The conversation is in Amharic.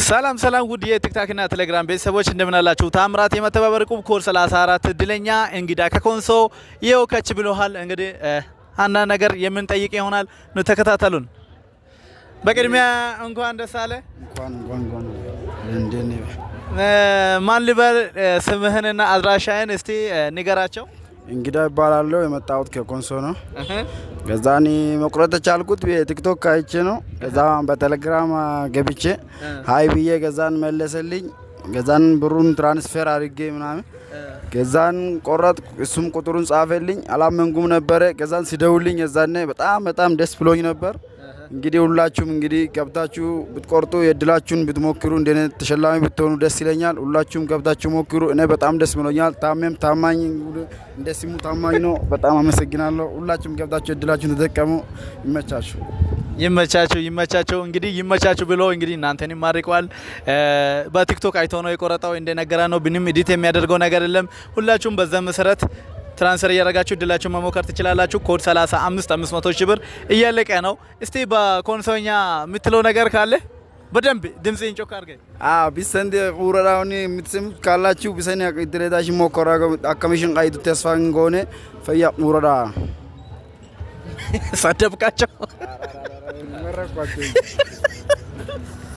ሰላም ሰላም ውድ የቲክታክ እና ቴሌግራም ቤተሰቦች እንደምን አላችሁ? ታምራት የመተባበር ቁብ ኮር 34 እድለኛ እንግዳ ከኮንሶ ይኸው ከች ብሎሃል። እንግዲህ አንዳንድ ነገር የምንጠይቅ ይሆናል። ነው ተከታተሉን። በቅድሚያ እንኳን ደስ አለ። እንኳን እንደኔ ማን ልበል? ስምህንና አድራሻህን እስቲ ንገራቸው። እንግዳ ይባላለሁ። የመጣሁት ከኮንሶ ነው። ገዛኒ መቁረጥ ቻልኩት በቲክቶክ አይቼ ነው። ገዛ በቴሌግራም ገብቼ ሃይ ብዬ ገዛን መለሰልኝ። ገዛን ብሩን ትራንስፈር አድርጌ ምናምን ገዛን ቆረጥ። እሱም ቁጥሩን ጻፈልኝ። አላመንኩም ነበር። ገዛን ሲደውልኝ ገዛኔ በጣም ደስ ብሎኝ ነበር። እንግዲህ ሁላችሁም እንግዲህ ገብታችሁ ብትቆርጡ የድላችሁን ብትሞክሩ እንደኔ ተሸላሚ ብትሆኑ ደስ ይለኛል። ሁላችሁም ገብታችሁ ሞክሩ። እኔ በጣም ደስ ብሎኛል። ታመም ታማኝ እንደሲሙ ታማኝ ነው። በጣም አመሰግናለሁ። ሁላችሁም ገብታችሁ የድላችሁን ተጠቀሙ። ይመቻችሁ። እንግዲህ ይመቻችሁ ብሎ እንግዲህ እናንተን ይማርቀዋል። በቲክቶክ አይቶ ነው የቆረጠው እንደነገራ ነው። ብንም ኤዲት የሚያደርገው ነገር የለም። ሁላችሁም በዛ መሰረት ትራንስፈር እያደረጋችሁ እድላችሁ መሞከር ትችላላችሁ። ኮድ 35 500 ሺህ ብር እያለቀ ነው። እስቲ በኮንሶኛ የምትለው ነገር ካለ በደንብ ድምጽን ጮክ አድርገህ ቢሰንደ ቁረዳውን የምትሰሙ ካላችሁ ቢሰን ያቀድረዳሽ ሞከራ አከሚሽን ቃይቱ ተስፋን ጎነ ፈያ ቁረዳ ሳደብቃቸው